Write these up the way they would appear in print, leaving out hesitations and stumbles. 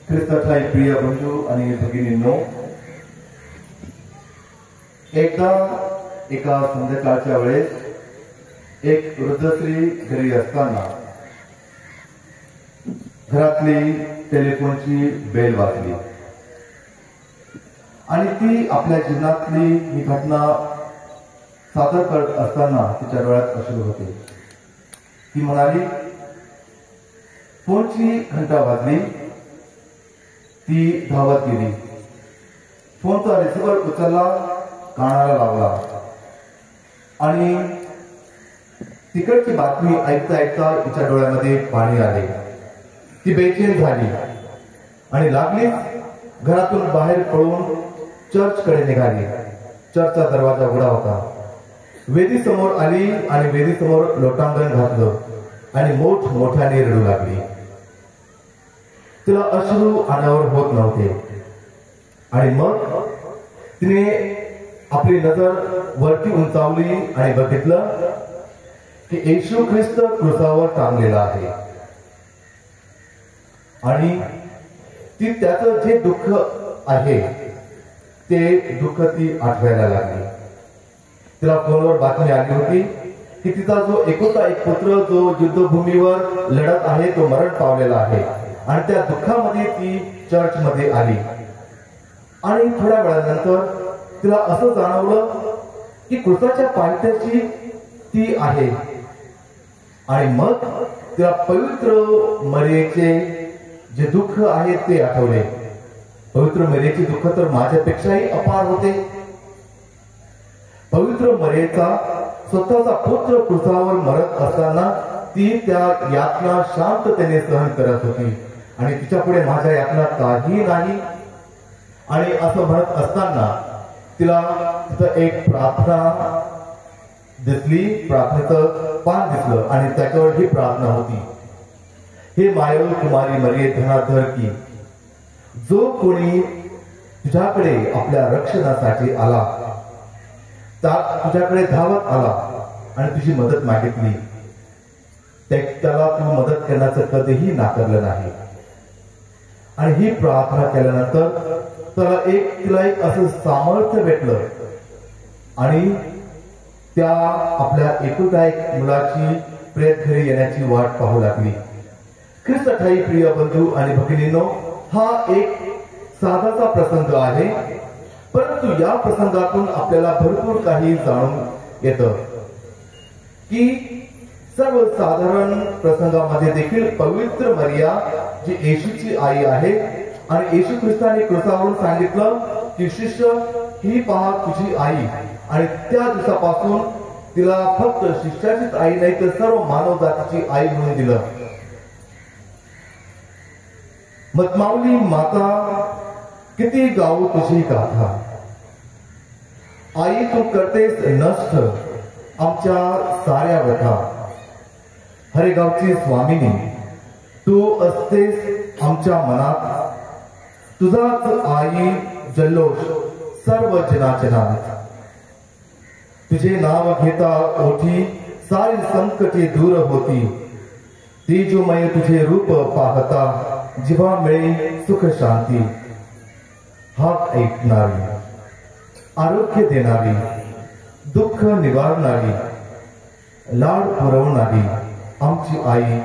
ख्रिस्ताच्या प्रिय बंधू आणि भगिनींनो, एकदा एका संध्याकाळच्या वेळेस एक वृद्ध स्त्री घरी असताना घरातली टेलिफोनची बेल वाजली आणि ती आपल्या जीवनातली ही घटना सादर करत असताना तिच्या डोळ्यात अश्रू होते. ती म्हणाली, फोनची घंटा वाजली. ती धावत गेली, फोनचा रिसिव्हर उचलला, कानाला लावला आणि तिकडची बातमी ऐकता ऐकता तिच्या डोळ्यामध्ये पाणी आले. ती बेचैन झाली आणि लागलीच घरातून बाहेर पळून चर्चकडे निघाली. चर्चचा दरवाजा उघडा होता. वेदी समोर आली आणि वेदी समोर लोटांगण घातलं आणि मोठ्याने रडू लागली. तिला अश्रू अनावर होत नव्हते आणि मग तिने आपली नजर वरती उंचावली आणि बघितलं की येशू ख्रिस्त क्रूसावर टांगलेला आहे आणि ती त्याचं जे दुःख आहे ते दुःख ती आठवायला लागली. तिला फोनवर बातमी आली होती की तिचा जो एकुलता एक पुत्र जो युद्धभूमीवर लढत आहे तो मरण पावलेला आहे आणि त्या दुःखामध्ये ती चर्चमध्ये आली. आणि थोड्या वेळानंतर तिला असं जाणवलं की क्रूसाच्या पायथ्याशी ती आहे आणि मग तिला पवित्र मरियेचे जे दुःख आहे ते आठवले. पवित्र मरियेचे दुःख तर माझ्यापेक्षाही अपार होते. पवित्र मरियेचा स्वतःचा पुत्र क्रूसावर मरत असताना ती त्या यातना शांततेने सहन करत होती आणि तिच्या पुढे माझ्या यातना काही नाही. आणि असं म्हणत असताना तिला तिथं एक प्रार्थना दिसली, प्रार्थनेचं पान दिसलं आणि त्याच्यावर ही प्रार्थना होती, हे मायरू कुमारी मरिये धनाधर की, जो कोणी तुझ्याकडे आपल्या रक्षणासाठी आला, तुझ्याकडे धावत आला आणि तुझी मदत मागितली, त्याला तू मदत करण्याचं कधीही नाकारलं नाही. आणि ही प्रार्थना केल्यानंतर तिला एक असं सामर्थ्य भेटलं आणि त्या आपल्या एकुलता एक मुलाची प्रेत घरी येण्याची वाट पाहू लागली. ख्रिस्ताच्या प्रिय बंधू आणि भगिनींनो, हा एक साधाचा प्रसंग आहे, परंतु या प्रसंगातून आपल्याला भरपूर काही जाणून येतं की सर्वसाधारण प्रसंगामध्ये देखील पवित्र मरिया जी येशूची आई आहे आणि येशू ख्रिस्ताने क्रूसावरून सांगितलं की शिष्य ही पहा तुझी आई, आणि त्या दिवसापासून तिला फक्त शिष्याचीच आई नाही तर सर्व मानव जातीची आई म्हणून दिलं. मतमाऊली माता किती गाऊ तुझी गाथा, आई तू करतेस नष्ट आमच्या साऱ्या व्यथा, हरेगावची स्वामिनी तू असतेस आमच्या मनात, तुझाच आई जल्लोष सर्व जनाजनात, तुझे नाव घेता ओठी सारी संकटे दूर होती, तेजोमय तुझे रूप पाहता जिव्हा मिळे सुख शांती, हाक ऐकणारी, आरोग्य देणारी, दुःख निवारणारी, लाड पुरवणारी आमची आई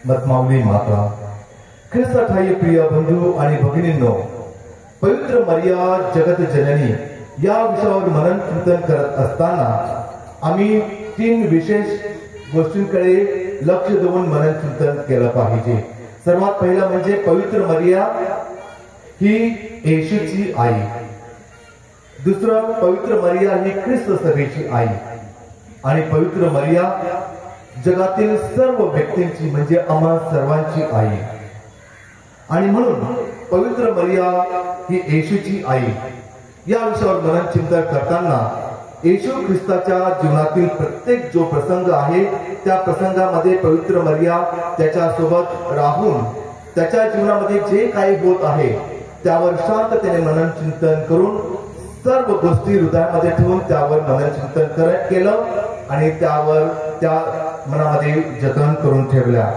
मतमाऊली माता. ख्रिस्ताच्या प्रिय बंधू आणि भगिनींनो, पवित्र मरिया जगत जननी या विषयावर मनन कीर्तन करत असताना आम्ही 3 विशेष गोष्टींकडे लक्ष देऊन मनन कीर्तन केलं पाहिजे. सर्वात पहिलं म्हणजे पवित्र मरिया ही येशूची आई, दुसरं पवित्र मरिया ही ख्रिस्त सभेची आई आणि पवित्र मरिया जगातील सर्व व्यक्तींची म्हणजे आम्हा सर्वांची आई. आणि म्हणून पवित्र मरिया ही येशूची आई या विषयावर मनन चिंतन करताना येशू ख्रिस्ताच्या जीवनातील प्रत्येक जो प्रसंग आहे त्या प्रसंगामध्ये पवित्र मरिया त्याच्यासोबत राहून त्याच्या जीवनामध्ये जे काही होत आहे त्यावर शांततेने मनन चिंतन करून सर्व गोष्टी हृदयामध्ये ठेवून त्यावर मनन चिंतन केलं आणि त्यावर त्या मनामध्ये जतन करून ठेवल्या.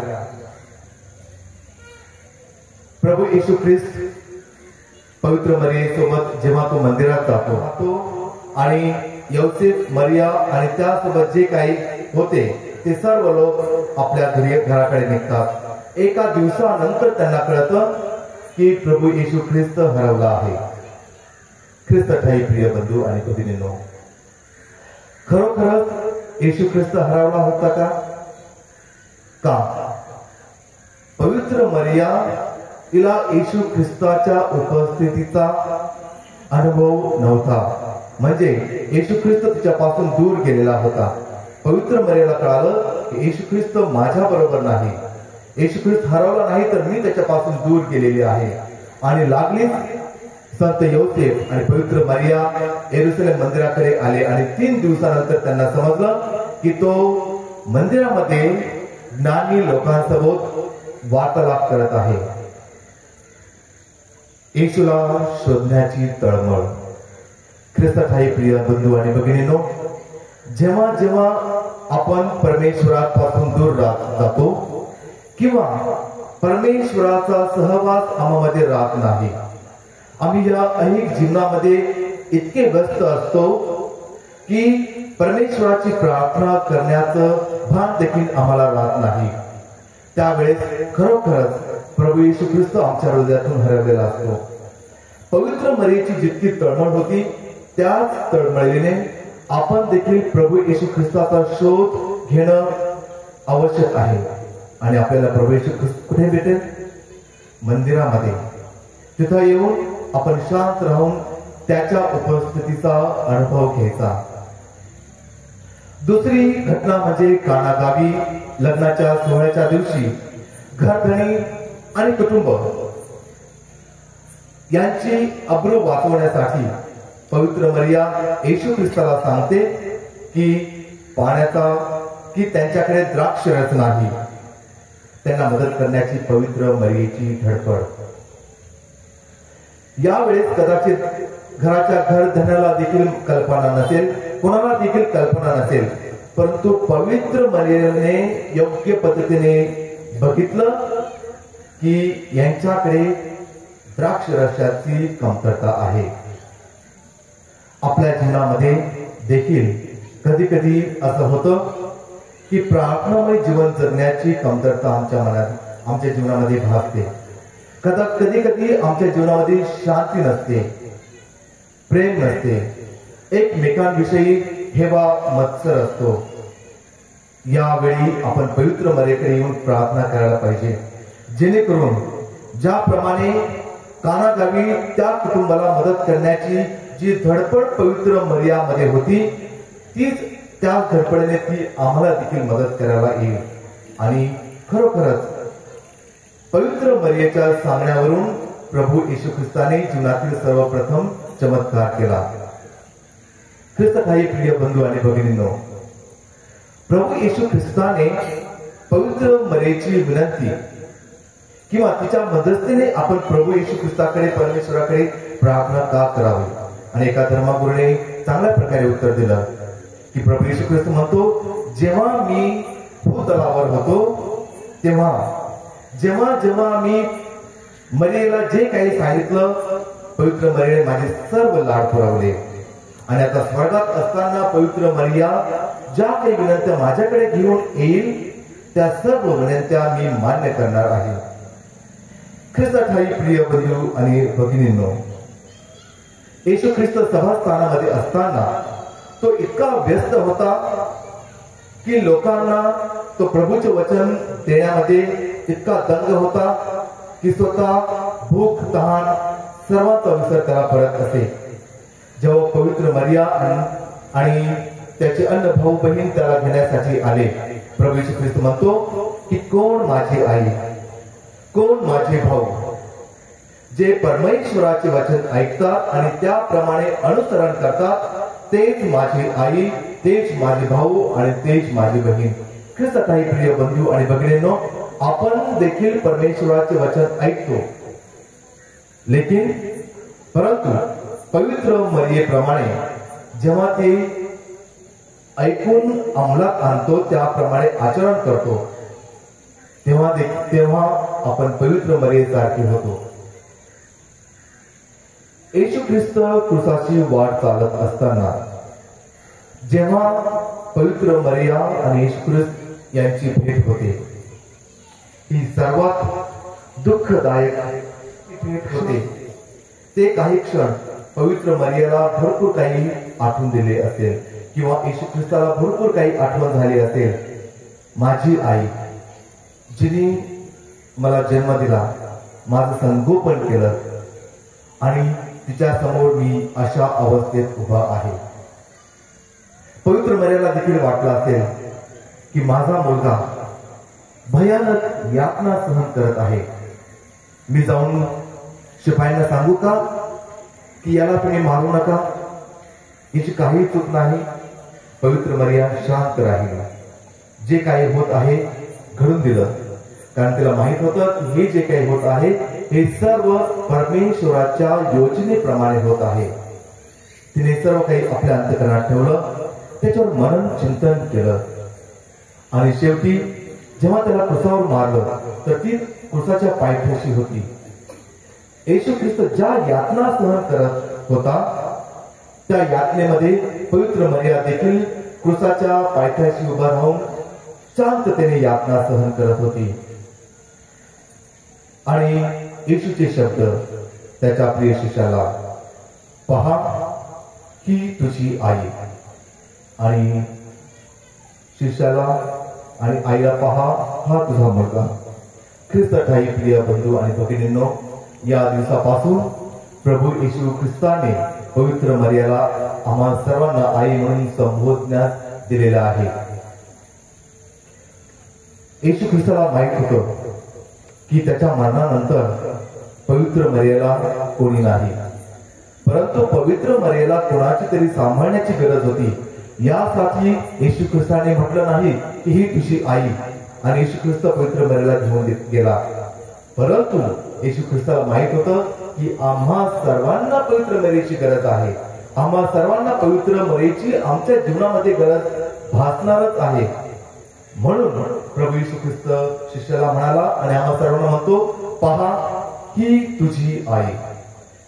प्रभू येशू ख्रिस्त पवित्र मरियेसोबत जेव्हा तो मंदिरात जातो आणि यौसेफ, मरिया आणि त्यासोबत जे काही होते ते सर्व लोक आपल्या घराकडे निघतात. एका दिवसानंतर त्यांना कळतं की प्रभू येशू ख्रिस्त हरवला आहे. ख्रिस्त ठाई प्रिय बंधू आणि भगिनींनो, खरोखरच येशू ख्रिस्त हरवला होता का? पवित्र मरिया तिला येशू ख्रिस्ताच्या उपस्थितीचा अनुभव नव्हता. म्हणजे येशू ख्रिस्त तिच्यापासून दूर गेलेला होता. पवित्र मरियाला कळालं की येशू ख्रिस्त माझ्या बरोबर नाही, येशू ख्रिस्त हरवला नाही तर मी त्याच्यापासून दूर गेलेली आहे. आणि लागलीच संत योसेफ आणि पवित्र मरिया येरुशलेम मंदिराकडे आले आणि 3 दिवसानंतर त्यांना समजलं की तो मंदिरामध्ये ज्ञानी लोकांसोबत वार्तालाप करत आहे. येशूला शोधण्याची तळमळ. ख्रिस्त ठाई प्रिय बंधू आणि भगिनींनो, जेव्हा जेव्हा आपण परमेश्वरापासून दूर जातो किंवा परमेश्वराचा सहवास आम्हामध्ये राहत नाही, आम्ही या अनेक जीवनामध्ये इतके व्यस्त असतो की परमेश्वराची प्रार्थना करण्याचं भान देखील आम्हाला राहत नाही. त्यावेळेस खरोखरच प्रभू येशू ख्रिस्त आमच्या हृदयातून हरवलेला असतो. पवित्र मरियेची जितकी तळमळ होती त्याच तळमळीने आपण देखील प्रभू येशू ख्रिस्ताचा शोध घेणं आवश्यक आहे. आणि आपल्याला प्रभू येशू ख्रिस्त कुठे भेटेल? मंदिरामध्ये. तिथं येऊन आपण शांत राहून त्याच्या उपस्थितीचा अनुभव घ्यायचा. दुसरी घटना म्हणजे काना गावी लग्नाच्या सोहळ्याच्या दिवशी घरधणी आणि कुटुंब यांची अब्रू वाचवण्यासाठी पवित्र मरिया येशू ख्रिस्ताला सांगते की त्यांच्याकडे द्राक्ष रस नाही. त्यांना मदत करण्याची पवित्र मरियेची धडपड. यावेळेस कदाचित घराच्या घरधण्याला देखील कल्पना नसेल, कोणाला देखील कल्पना नसेल, परंतु पवित्र मरियेने योग्य पद्धतीने बघितलं की यांच्याकडे द्राक्ष रसाची कमतरता आहे. आपल्या जीवनामध्ये देखील कधी कधी असं होतं की प्रार्थनामय जीवन जगण्याची कमतरता आमच्या जीवनामध्ये भासते. कधी कधी आमच्या जीवनामध्ये शांती नसते, प्रेम नसते, एकमेकांविषयी हेवा मत्सर असतो. यावेळी आपण पवित्र मरियेकडे येऊन प्रार्थना करायला पाहिजे, जेणेकरून ज्याप्रमाणे कानागावी त्या कुटुंबाला मदत करण्याची जी धडपड पवित्र मरियामध्ये होती, तीच त्या धडपडीने ती आम्हाला देखील मदत करायला येईल. आणि खरोखरच पवित्र मरियेच्या सांगण्यावरून प्रभू येशू ख्रिस्ताने जीवनातील सर्वप्रथम चमत्कार केला. ख्रिस्त ठाई प्रिय बंधू आणि भगिनींनो, प्रभू येशू ख्रिस्ताने पवित्र मरियेची विनंती किंवा तिच्या मदतीने आपण प्रभू येशू ख्रिस्ताकडे, परमेश्वराकडे प्रार्थना का करावी? आणि एका धर्मगुरूने चांगल्या प्रकारे उत्तर दिलं की प्रभू येशू ख्रिस्त म्हणतो, जेव्हा मी भूतलावर होतो जेव्हा मी मरियेला जे काही सांगितलं, पवित्र मरियेने माझे सर्व लाड पुरवले. आणि आता स्वर्गात असताना पवित्र मरिया ज्या काही विनंत्या माझ्याकडे घेऊन येईल त्या सर्व विनंत्या मी मान्य करणार आहे. ख्रिस्त ठाई प्रिय बंधू आणि भगिनींनो, येशू ख्रिस्त सभास्थानामध्ये असताना तो इतका व्यस्त होता की लोकांना तो प्रभूचे वचन देण्यामध्ये इतका दंग होता की स्वतः भूक तहान सर्वांचा विसर त्याला पडत असे. जेव्हा पवित्र मरिया आणि त्याचे अन्न भाऊ बहीण त्याला घेण्यासाठी आले, प्रभू येशू ख्रिस्त म्हणतो की कोण माझी आई, कोण माझे भाऊ? जे परमेश्वराचे वचन ऐकतात आणि त्याप्रमाणे अनुसरण करतात तेच माझी आई, तेच माझे भाऊ आणि तेच माझी बहीण. ख्रिस्त ठाई प्रिय बंधू आणि भगिनींनो, आपण देखील परमेश्वराचे वचन ऐकतो, परंतु पवित्र मरियेप्रमाणे जेव्हा ते ऐकून अंमलात आणतो, त्याप्रमाणे आचरण करतो, तेव्हा आपण पवित्र मरियेसारखे होतो. येशू ख्रिस्त क्रूसाची वाट चालत असताना जेव्हा पवित्र मरिया आणि येशू ख्रिस्त यांची भेट होते, ही सर्वात दुःखदायक भेट होते. ते काही क्षण पवित्र मरियाला भरपूर काही आठवून दिले असेल किंवा येशू ख्रिस्ताला भरपूर काही आठवण झाली असेल. माझी आई जिने मला जन्म दिला, माझं संगोपन केलं आणि तिच्या समोर मी अशा अवस्थेत उभा आहे. पवित्र मरियाला देखील वाटलं असेल की माझा मुलगा भयानक यातना सहन करत आहे. मी जाऊन शिपायांना सांगू का की याला तुम्ही मारू नका, याची काही चूक नाही. पवित्र मरिया शांत राहिली. जे काही होत आहे घडून दिलं, कारण तिला माहित होतं की हे जे काही होत आहे हे सर्व परमेश्वराच्या योजनेप्रमाणे होत आहे. तिने सर्व काही आपल्या अंतःकरणात ठेवलं, त्याच्यावर मनन चिंतन केलं आणि शेवटी जेव्हा त्याला क्रूसावर मारलं तर ती क्रूसाच्या पायथ्याशी होती. येशू ख्रिस्त ज्या यातना सहन करत होता त्या यातनेमध्ये पवित्र मरिया देखील क्रूसाच्या पायथ्याशी उभा राहून शांततेने यातना सहन करत होती. आणि येशूचे शब्द त्याच्या प्रिय शिष्याला, पहा ही तुझी आई, आणि शिष्याला आणि आईला, पहा हा तुझा मुलगा. ख्रिस्त ठाई प्रिय बंधू आणि भगिनींनो, या दिवसापासून प्रभू येशू ख्रिस्ताने पवित्र मरियाला आम्हा सर्वांना आई म्हणून संबोधण्यात दिलेला आहे. येशू ख्रिस्ताला माहित होतं की त्याच्या मरणानंतर पवित्र मरियाला कोणी नाही, परंतु पवित्र मरियाला कोणाची तरी सांभाळण्याची गरज होती. यासाठी येशू ख्रिस्ताने म्हटलं नाही की ही तुझी आई, आणि येशू ख्रिस्त पवित्र मरियाला घेऊन गेला. परंतु येशू ख्रिस्ताला माहित होतं की आम्हा सर्वांना पवित्र मरियेची गरज आहे. आम्हा सर्वांना पवित्र मरियेची आमच्या जीवनामध्ये गरज भासणारच आहे. म्हणून प्रभू येशू ख्रिस्त शिष्याला म्हणाला आणि आम्हा सर्वांना म्हणतो, पहा ही तुझी आई.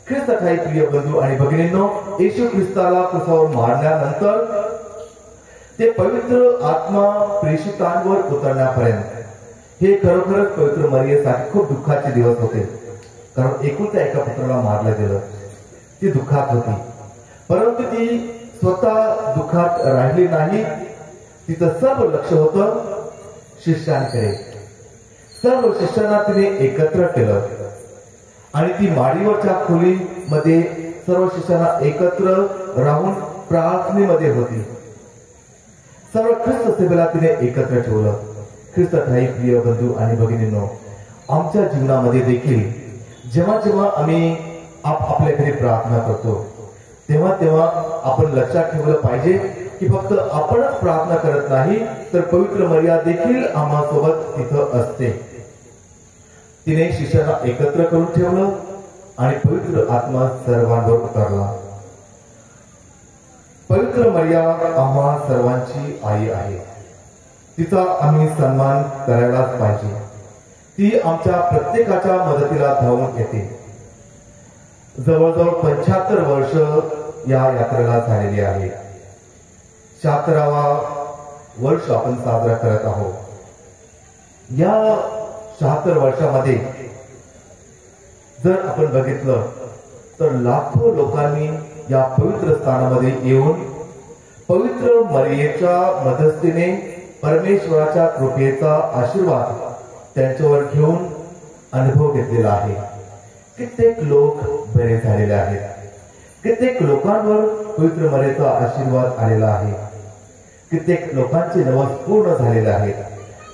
ख्रिस्त ठाई प्रिय बंधू आणि भगिनींनो, येशू ख्रिस्ताला क्रूसावर मारल्यानंतर ते पवित्र आत्मा प्रेषितांवर उतरण्यापर्यंत हे खरोखरच पवित्र मरियेसाठी खूप दुःखाचे दिवस होते. कारण एकुलत्या एका पुत्राला मारलं गेलं, ती दुःखात होती. परंतु ती स्वतः दुःखात राहिली नाही. तिचं सर्व लक्ष होतं शिष्यांकडे. सर्व शिष्यांना तिने एकत्र केलं आणि ती माडीवरच्या खोलीमध्ये सर्व शिष्यांना एकत्र राहून प्रार्थनेमध्ये होती. सर्व ख्रिस्त सेवेला तिने एकत्र ठेवलं. ख्रिस्त ठाई प्रिय बंधू आणि भगिनींनो, आमच्या जीवनामध्ये देखील जेव्हा जेव्हा आम्ही आपल्या घरी प्रार्थना करतो तेव्हा तेव्हा आपण लक्षात ठेवलं पाहिजे की फक्त आपणच प्रार्थना करत नाही, तर पवित्र मरिया देखील आम्हासोबत तिथं असते. तिने शिष्याला एकत्र करून ठेवलं आणि पवित्र आत्मा सर्वांवर उतरला. पवित्र मरिया आम्हा सर्वांची आई आहे. तिचा आम्ही सन्मान करायलाच पाहिजे. ती आमच्या प्रत्येकाच्या मदतीला धावून येते. जवळजवळ 75 वर्ष या यात्रेला झालेली आहे. 76वा वर्ष आपण साजरा करत आहोत. या 76 वर्षामध्ये जर आपण बघितलं तर लाखो लोकांनी या पवित्र स्थानामध्ये येऊन पवित्र मरियेच्या मदतीने परमेश्वराच्या कृपेचा आशीर्वाद त्यांच्यावर घेऊन अनुभव घेतलेला आहे. कित्येक लोक बरे झालेले आहेत. कित्येक लोकांवर पवित्र मरियेचा आशीर्वाद आलेला आहे. कित्येक लोकांचे नवस पूर्ण झालेले आहेत.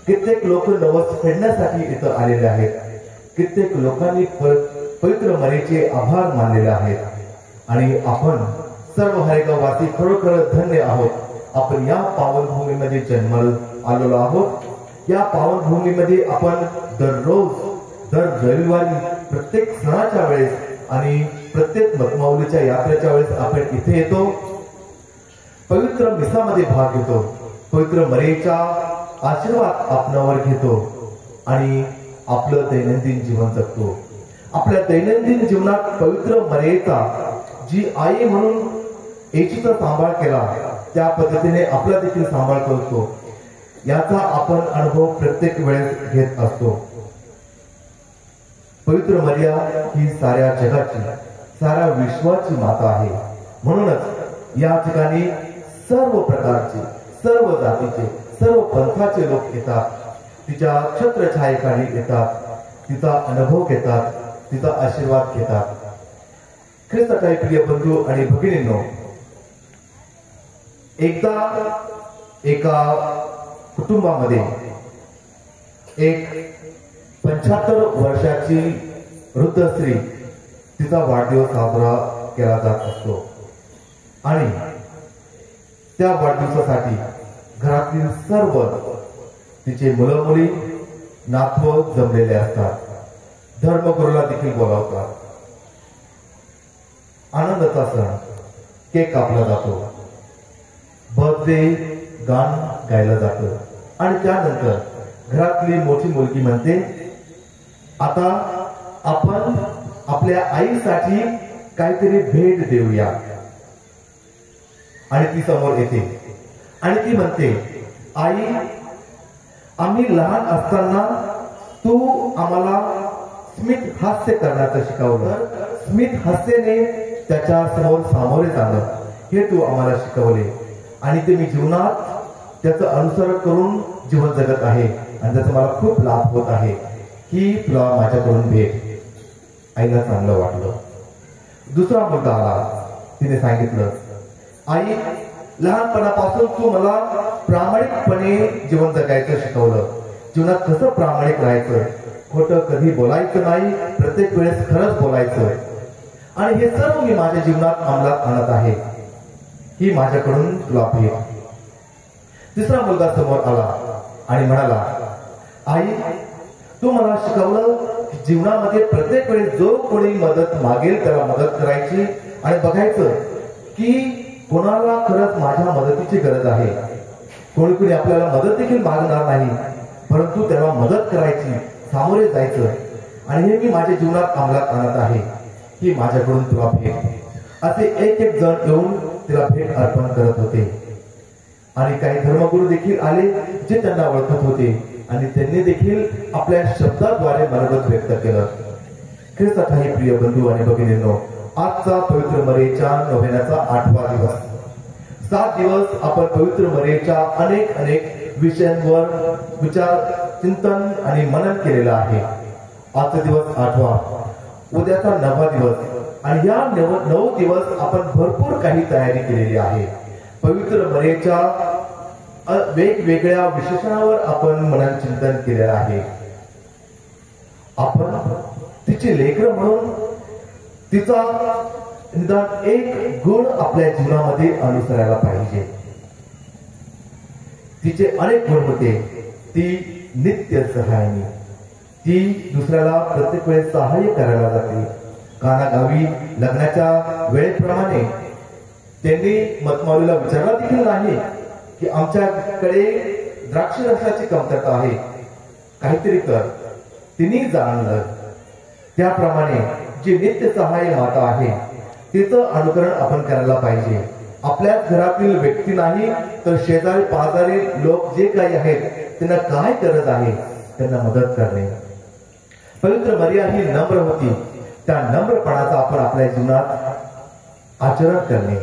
कित्येक लोक नवस फेडण्यासाठी इथं आलेले आहेत. कित्येक लोकांनी पवित्र मरियेचे आभार मानलेले आहेत. आणि आपण सर्व हरेगाववासी खरोखर धन्य आहोत. आपण या पावनभूमीमध्ये जन्माला आलेलो आहोत. या पावनभूमीमध्ये आपण दररोज दर रविवारी प्रत्येक सणाच्या वेळेस आणि प्रत्येक मतमाऊलीच्या यात्रेच्या वेळेस आपण इथे येतो. पवित्र मिसामध्ये भाग घेतो. पवित्र मरियेचा आशीर्वाद आपणावर घेतो आणि आपलं दैनंदिन जीवन जगतो. आपल्या दैनंदिन जीवनात पवित्र मरियेचा जी आई म्हणून येशूचा सांभाळ केला त्या पद्धतीने आपला देखील सांभाळ करतो. याचा आपण अनुभव प्रत्येक वेळेस घेत असतो. पवित्र मरिया ही साऱ्या जगाची, साऱ्या विश्वाची माता आहे. म्हणूनच या ठिकाणी सर्व प्रकारचे, सर्व जातीचे, सर्व पंथाचे लोक येतात. तिच्या छत्रछायेखाली येतात, तिचा अनुभव घेतात, तिचा आशीर्वाद घेतात. ख्रिस्ताच्या प्रिय बंधू आणि भगिनींनो, एकदा एका कुटुंबामध्ये एक 75 वर्षाची वृद्ध स्त्री, तिचा वाढदिवस साजरा केला जात असतो आणि त्या वाढदिवसासाठी घरातील सर्व तिचे मुलं मुली नातवं जमलेले असतात. धर्मगुरूला देखील बोलावतात. आनंदाचा सण, केक कापला जातो, बर्थडे गाण गायलं जातं आणि त्यानंतर घरातली मोठी मुलगी म्हणते, आता आपण आपल्या आईसाठी काहीतरी भेट देऊया. आणि ती समोर येते आणि ती म्हणते, आई, आम्ही लहान असताना तू आम्हाला स्मित हास्य करण्याचं शिकवलं. स्मित हास्याने त्याच्या समोर सामोरे जाणं हे तू आम्हाला शिकवले आणि ते मी जीवनात त्याचं अनुसरण करून जीवन जगत आहे आणि त्याचा मला खूप लाभ होत आहे. ही तुला माझ्याकडून भेट. आईला चांगलं वाटलं. दुसरा मुलगा आला. तिने सांगितलं, आई, लहानपणापासून तू मला प्रामाणिकपणे जीवन जगायचं शिकवलं. जीवनात कसं प्रामाणिक राहायचं, खोटं कधी बोलायचं नाही, प्रत्येक वेळेस खरंच बोलायचं आणि हे सर्व मी माझ्या जीवनात अंमलात आणत आहे. ही माझ्याकडून तुला भेट. तिसरा मुलगा समोर आला आणि म्हणाला, आई, तू मला शिकवलं की जीवनामध्ये प्रत्येक वेळेस जो कोणी मदत मागेल त्याला मदत करायची आणि बघायचं की कोणाला खरंच माझ्या मदतीची गरज आहे. कोणी कोणी आपल्याला मदत देखील मागणार नाही, परंतु त्याला मदत करायची, सामोरे जायचं आणि हे मी माझ्या जीवनात अंमलात आणत आहे. ही माझ्याकडून तुला भेट. असे एक एक जण येऊन तिला भेट अर्पण करत होते आणि काही धर्मगुरू देखील आले जे त्यांना ओळखत होते आणि त्यांनी देखील आपल्या शब्दाद्वारे मनोगत व्यक्त केलं. ख्रिस्तातील प्रिय बंधू आणि भगिनींनो, आजचा पवित्र मरियेच्या नोव्हेनाचा 8वा दिवस. 7 दिवस आपण पवित्र मरियेच्या अनेक विषयांवर विचार, चिंतन आणि मनन केलेलं आहे. आजचा दिवस 8वा, उद्याचा 9वा दिवस आणि या 9 दिवस आपण भरपूर काही तयारी केलेली आहे. पवित्र मरियेच्या वेगवेगळ्या विशेषणावर आपण मनन चिंतन केलेलं आहे. आपण तिचे लेकरं म्हणून तिचा निदान एक गुण आपल्या जीवनामध्ये अनुसरायला पाहिजे. तिचे अनेक गुण होते. ती नित्य सहाय्यनी, ती दुसऱ्याला प्रत्येक वेळेस सहाय्य करायला जाते. कानागावी लग्नाच्या वेळेप्रमाणे त्यांनी मतमावलीला विचारला देखील नाही की आमच्याकडे द्राक्ष रसाची कमतरता आहे, काहीतरी कर. तिने जाणलं. त्याप्रमाणे जी नित्य सहाय्य माता आहे तिचं अनुकरण आपण करायला पाहिजे. आपल्याच घरातील व्यक्ती नाही तर शेजारी पाजारी लोक जे काही आहेत त्यांना काय गरज आहे त्यांना मदत करणे. पवित्र मरिया ही नम्र होती. त्या नम्रपणाचा आपण आपल्या जीवनात आचरण करणे.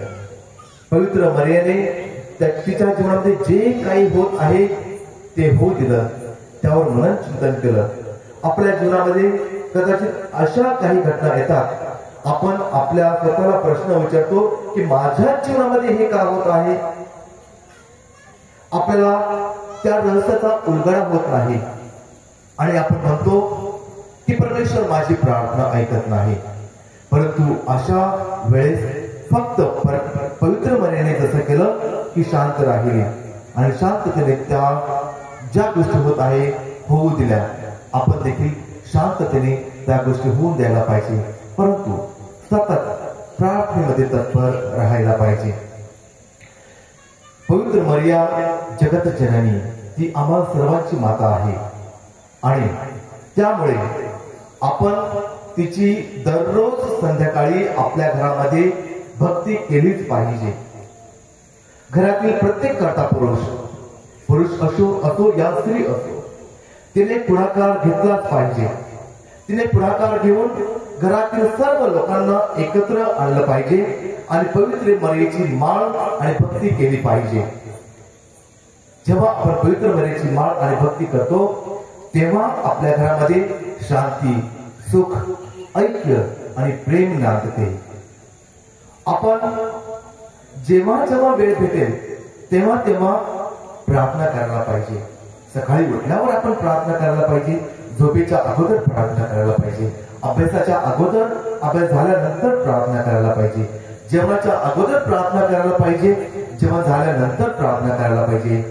पवित्र मरियाने तिच्या जीवनामध्ये जे काही होत आहे ते होऊ दिलं, त्यावर मनन चिंतन केलं. आपल्या जीवनामध्ये कदाचित अशा काही घटना येतात, आपण आपल्या स्वतःला प्रश्न विचारतो की माझ्या जीवनामध्ये हे का होत आहे. आपल्याला त्या रहस्याचा उलगडा होत नाही आणि आपण म्हणतो की परमेश्वर माझी प्रार्थना ऐकत नाही. परंतु अशा वेळेस फक्त पवित्र मरियेने जसं केलं की शांत राहिली आणि शांततेने त्या ज्या गोष्टी होत आहे होऊ दिल्या. आपण देखील शांततेने त्या गोष्टी होऊन द्यायला पाहिजे, परंतु सतत प्रार्थनेमध्ये तत्पर राहायला पाहिजे. पवित्र मरिया जगत जननी, ती आम्हा सर्वांची माता आहे आणि त्यामुळे आपण तिची दररोज संध्याकाळी आपल्या घरामध्ये भक्ती केलीच पाहिजे. घरातील प्रत्येक कर्ता पुरुष असो या स्त्री असो, तिने पुढाकार घेतलाच पाहिजे. तिने पुढाकार घेऊन घरातील सर्व लोकांना एकत्र आणलं पाहिजे आणि पवित्र मरियेची माळ आणि भक्ती केली पाहिजे. जेव्हा आपण पवित्र मरियेची माळ आणि भक्ती करतो तेव्हा आपल्या घरामध्ये शांती, सुख, ऐक्य आणि प्रेम नांदते. आपण जेव्हा जेव्हा वेळ भेटेल तेव्हा तेव्हा प्रार्थना करायला पाहिजे. सकाळी उठल्यावर आपण प्रार्थना करायला पाहिजे, झोपेच्या अगोदर प्रार्थना करायला पाहिजे, अभ्यासाच्या अगोदर, अभ्यास झाल्यानंतर प्रार्थना करायला पाहिजे, जेवणाच्या अगोदर प्रार्थना करायला पाहिजे, जेवण झाल्यानंतर प्रार्थना करायला पाहिजे.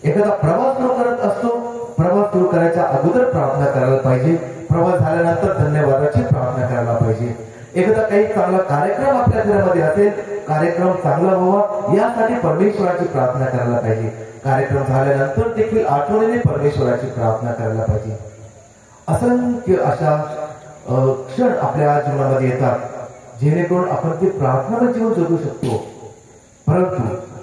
एखादा प्रवास सुरू करत असतो, प्रवास सुरू करायच्या अगोदर प्रार्थना करायला पाहिजे, प्रवास झाल्यानंतर धन्यवादाची प्रार्थना करायला पाहिजे. एखादा काही चांगला कार्यक्रम आपल्या घरामध्ये असेल, कार्यक्रम चांगला व्हावा यासाठी परमेश्वराची प्रार्थना करायला पाहिजे. कार्यक्रम झाल्यानंतर देखील आठवणीने परमेश्वराची प्रार्थना करायला पाहिजे. असंख्य अशा क्षण आपल्या जीवनामध्ये येतात जेणेकरून आपण ते प्रार्थना जीवन जगू शकतो. परंतु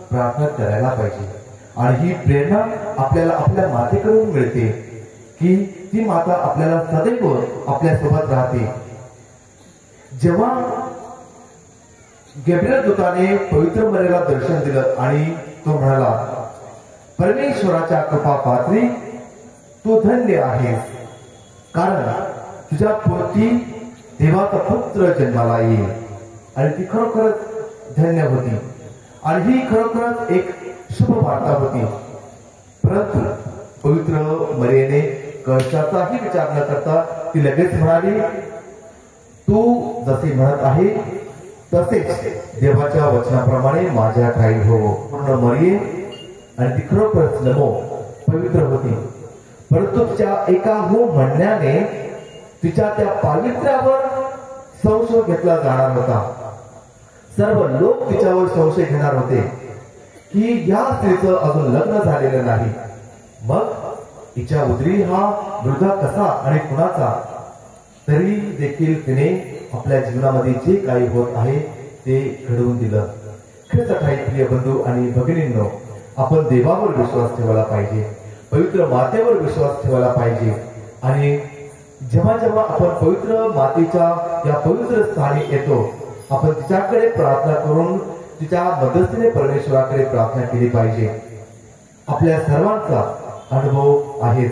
प्रार्थना करायला पाहिजे आणि ही प्रेरणा आपल्याला आपल्या मातेकडून मिळते की ती माता आपल्याला सदैव आपल्या सोबत राहते. जेव्हा गब्रिएल दूताने पवित्र मरियेला दर्शन दिलं आणि तो म्हणाला, परमेश्वराच्या कृपा पात्री तू धन्य आहेस, कारण तुझ्या पोटी देवाचा पुत्र जन्माला येईल. आणि ती खरोखरच धन्य होती आणि ही खरोखरच एक शुभ वार्ता होती. परंतु पवित्र मरियेने कशाचाही विचार न करता ती लगेच म्हणाली, तू जसे म्हणत आहे तसेच देवाच्या वचनाप्रमाणे माझ्या ठाई हो. पूर्ण मरिये आणि ती खरोखरच नमो पवित्र होती. परंतु तिच्या एका हो म्हणण्याने तिच्या त्या पावित्र्यावर संशय घेतला जाणार होता. सर्व लोक तिच्यावर संशय घेणार होते की या स्त्रीचं अजून लग्न झालेलं नाही, मग तिच्या उदरी हा मुलगा कसा आणि कुणाचा. तरी देखील तिने आपल्या जीवनामध्ये जे काही होत आहे ते घडवून दिलं. खरंच काही प्रिय बंधू आणि भगिनींनो, आपण देवावर विश्वास ठेवायला पाहिजे, पवित्र मातेवर विश्वास ठेवायला पाहिजे. आणि जेव्हा जेव्हा आपण पवित्र मातेच्या या पवित्र स्थानी येतो, आपण तिच्याकडे प्रार्थना करून तिच्या मदतीने परमेश्वराकडे प्रार्थना केली पाहिजे. आपल्या सर्वांचा अनुभव आहेच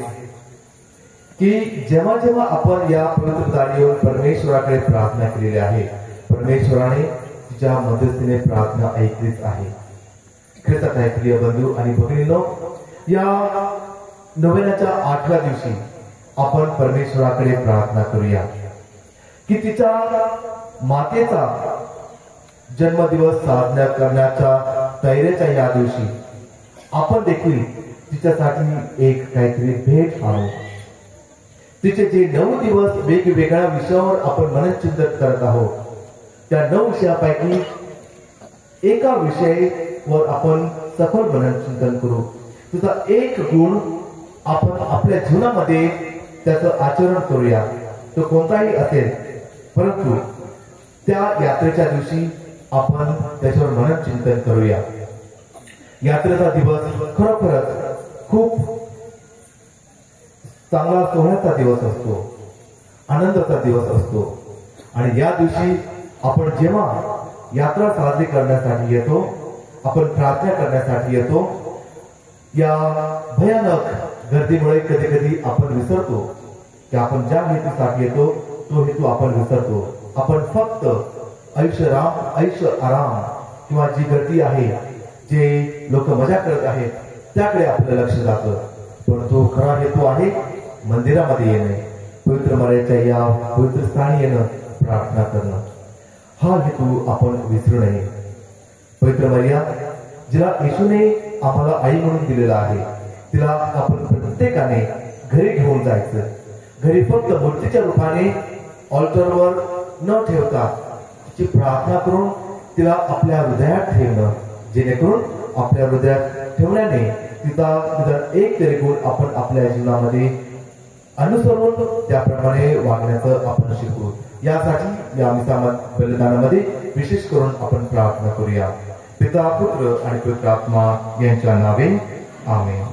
की जेव्हा जेव्हा आपण या पवित्र स्थानीवर परमेश्वराकडे प्रार्थना केलेली आहे, परमेश्वराने तिच्या मदतीने प्रार्थना ऐकलीच आहे. खरंच आहे प्रिय बंधू आणि भगिनींनो, या नोव्हेनाच्या 8व्या दिवशी आपण परमेश्वराकडे प्रार्थना करूया की तिच्या मातेचा जन्मदिवस साजरा करण्याच्या तयारीच्या या दिवशी आपण देखील तिच्यासाठी एक काहीतरी भेट आणू. तिचे जे 9 दिवस वेगवेगळ्या विषयावर आपण मनचिंतन करत आहोत, त्या 9 विषयापैकी एका विषयावर आपण सखोल मनचिंतन करू. तुझा एक गुण आपण आपल्या जीवनामध्ये त्याचं आचरण करूया, तो कोणताही असेल. परंतु त्या यात्रेच्या दिवशी आपण त्याच्यावर मनचिंतन करूया. यात्रेचा दिवस खरोखरच खूप चांगला सोहळ्याचा दिवस असतो, आनंदाचा दिवस असतो. आणि या दिवशी आपण जेव्हा यात्रा साजरी करण्यासाठी येतो, आपण प्रार्थना करण्यासाठी येतो, या भयानक गर्दीमुळे कधी कधी आपण विसरतो की आपण ज्या हेतूसाठी येतो तो हेतू आपण विसरतो. आपण फक्त ऐश आराम किंवा जी गर्दी आहे, जे लोक मजा करत आहेत त्याकडे आपलं लक्ष जातं. पण तो खरा हेतू आहे मंदिरामध्ये येणे, पवित्र मरियेच्या या पवित्र स्थानी येणं, प्रार्थना करणं. हा हेतू आपण विसरू नये. पवित्र मरिया जिला येशूने आम्हाला आई म्हणून दिलेला आहे, तिला आपण प्रत्येकाने घरी घेऊन जायचं. घरी फक्त मूर्तीच्या रूपाने ऑल्टरवर न ठेवता तिची प्रार्थना करून तिला आपल्या हृदयात ठेवणं, जेणेकरून आपल्या हृदयात ठेवण्याने तिचा एक तरी गुण आपण आपल्या जीवनामध्ये अनुसरून त्याप्रमाणे वागण्याचं आपण शिकू। यासाठी या मिसामत बलिदानामध्ये विशेष करून आपण प्रार्थना करूया। पिता पुत्र आणि पवित्र आत्मा यांच्या नावे आमेन।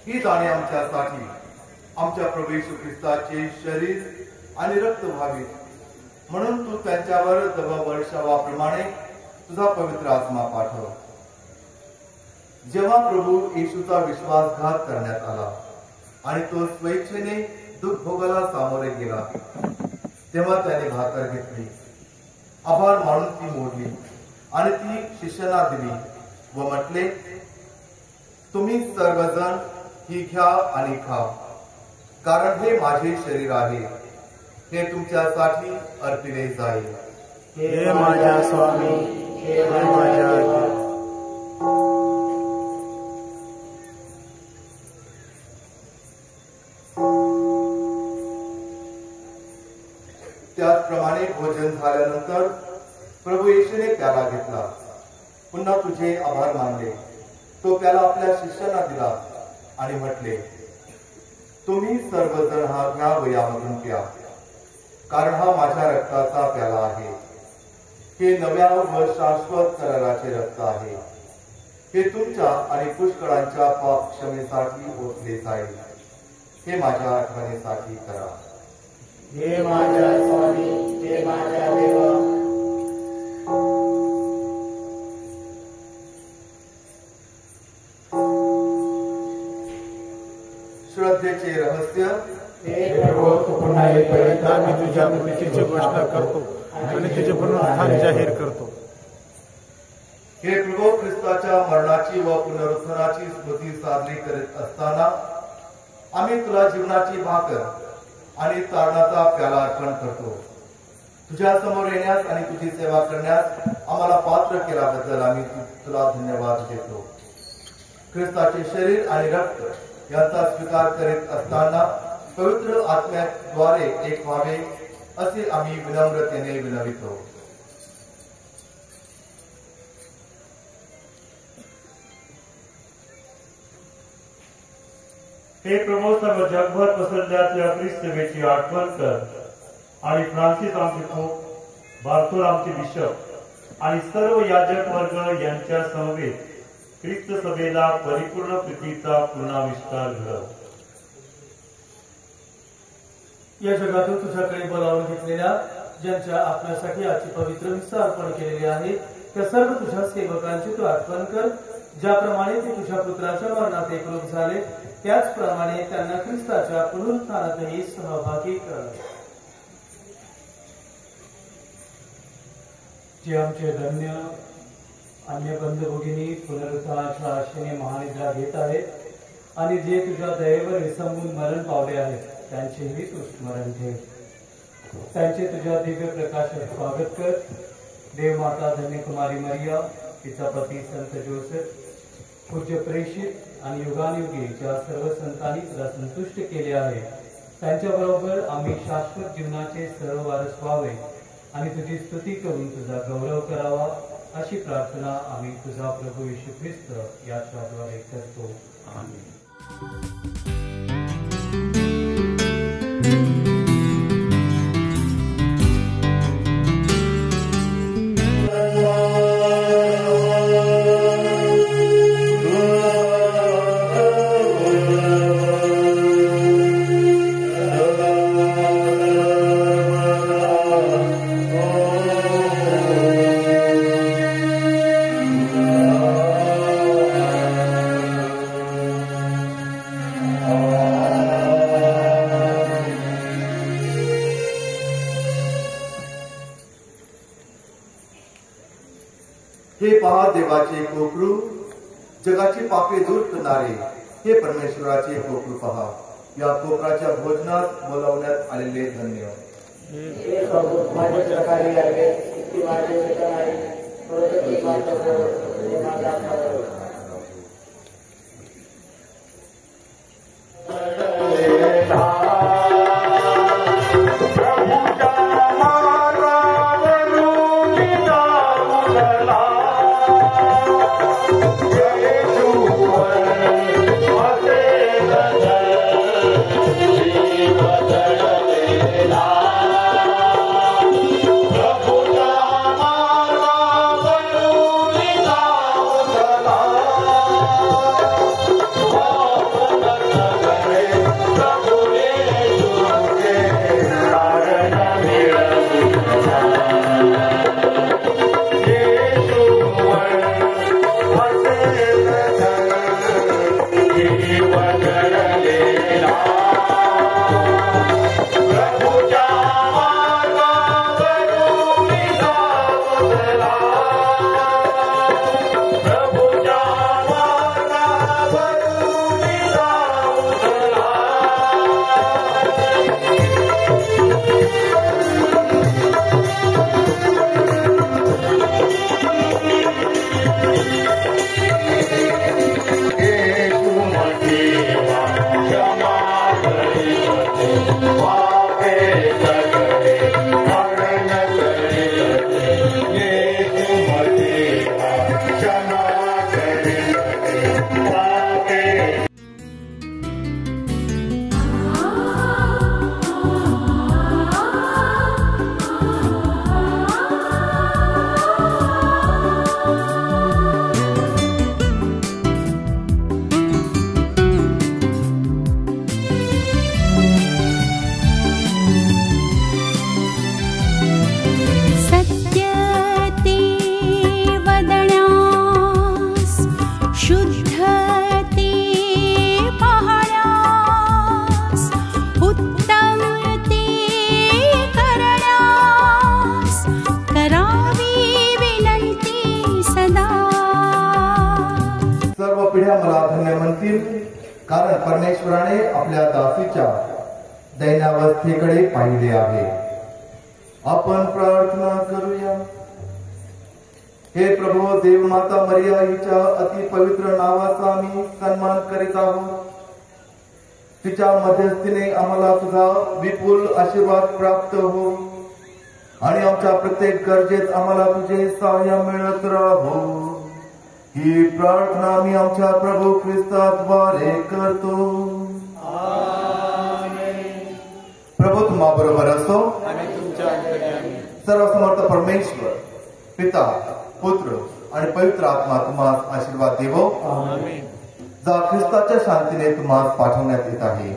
ही दाणे आमच्यासाठी आमच्या प्रभू येशू ख्रिस्ताचे शरीर आणि रक्त व्हावीत म्हणून तू त्यांच्यावर दब वर्षावाप्रमाणे तुझा पवित्र आत्मा पाठव। जेव्हा प्रभू येशूचा विश्वासघात करण्यात आला आणि तो स्वेच्छेने दुःख भोगाला सामोरे गेला तेव्हा त्याने भाकर घेतली, आभार मानून ती मोडली आणि ती शिष्यांना दिली व म्हटले, तुम्ही सर्वजण ही घ्या आणि खा, कारण हे माझे शरीर आहे, हे तुमच्यासाठी अर्पिले जाईल। हे माझ्या स्वामी, हे माझ्या त्याचप्रमाणे भोजन झाल्यानंतर प्रभू येशूने प्याला घेतला, पुन्हा तुझे आभार मानले, तो प्याला आपल्या शिष्यांना दिला आणि म्हटले, तुम्ही सर्वजण हा घ्या व यामधून प्या, कारण हा माझ्या रक्ताचा प्याला आहे, हे नव्या व शाश्वत कराराचे रक्त आहे, हे तुमच्या आणि पुष्कळांच्या पाप क्षमेसाठी ओतले जाईल, हे माझ्या आठवणीसाठी करा। हे माझ्या स्वामी, हे माझ्या देवा। श्रद्धेचे रहस्य। हे प्रभू, तू पुन्हा येईपर्यंत आम्ही तुझ्या मृत्यूची घोषणा करतो आणि तुझे पुनरुत्थान जाहीर करतो। हे प्रभू, ख्रिस्ताच्या मरणाची व पुनरुत्थानाची स्मृती साजरी करीत असताना आम्ही तुला जीवनाची भाकर आणि तारणाचा प्याला अर्पण करतो। तुझ्या समोर येण्यास आणि तुझी सेवा करण्यास आम्हाला पात्र केल्याबद्दल आम्ही तुला धन्यवाद देतो. ख्रिस्ताचे शरीर आणि रक्त यांचा स्वीकार करीत असताना पवित्र आत्म्याद्वारे एक व्हावे असे आम्ही विनम्रतेने विनवितो. हे प्रभू, सर्व जगभर पसरल्याच्या ख्रिस्त सेवेची आठवण कर आणि फ्रान्सिस आमचे पोप, बार्थोल आमचे बिशप आणि सर्व याजक वर्ग यांच्या समवेत ख्रिस्त सभेला परिपूर्ण प्रीतीचा पुनराविष्कार घडव. या जगातून तुझ्याकडे बोलावून घेतलेल्या ज्यांच्या आत्म्यासाठी आजची पवित्र मिसा अर्पण केलेली आहे त्या सर्व तुझ्या सेवकांची तू आठवण कर. ज्याप्रमाणे ते तुझ्या पुत्राच्या मरणात एकरूप झाले त्याचप्रमाणे त्यांना ख्रिस्ताच्या पुनरुत्थानातही सहभागी कर. जे आमचे धन्य अन्य बंधू भगिनी पुनरुत्थानाच्या आशेने महानिद्रा घेत आहेत आणि जे तुझ्या दयेवर विसंबून मरण पावले आहेत त्यांचेही तू स्मरण ठेव. त्यांचे तुझ्या दिव्य प्रकाशात स्वागत कर. देवमाता धन्य कुमारी मरिया, तिचा पती संत जोसेफ, पूज्य प्रेषित आणि युगानुयुगी ज्या सर्व संतांनी तुला संतुष्ट केले आहे त्यांच्याबरोबर आम्ही शाश्वत जीवनाचे सर्व वारस व्हावे आणि तुझी स्तुती करून तुझा गौरव करावा अशी प्रार्थना आम्ही तुझा प्रभू येशू ख्रिस्त याच्याद्वारे करतो. आमेन. हे पहा देवाचे कोकरू, जगाची पापे दूर करणारे हे परमेश्वराचे कोकरू पहा. या कोकराच्या भोजनात बोलावण्यात आलेले धन्य. कारण परमेश्वराने आपल्या दासीच्या दैनावस्थेकडे पाहिले आहे. आपण प्रार्थना करूया. हे प्रभू, देवमाता मरिया हिच्या अति पवित्र नावाचा आम्ही सन्मान करीत आहोत. तिच्या मध्यस्थीने आम्हाला तुझा विपुल आशीर्वाद प्राप्त हो आणि आमच्या प्रत्येक गरजेत आम्हाला तुझे सहाय्य मिळत राहो. ही प्रार्थना आम्ही आमच्या प्रभू ख्रिस्ताद्वारे करतो. प्रभू तुम्हा बरोबर असो. सर्वसमर्थ परमेश्वर पिता, पुत्र आणि पवित्र आत्मा तुम्हाला आशीर्वाद देवो. जा ख्रिस्ताच्या शांतीने तुम्हाला पाठवण्यात येत आहे.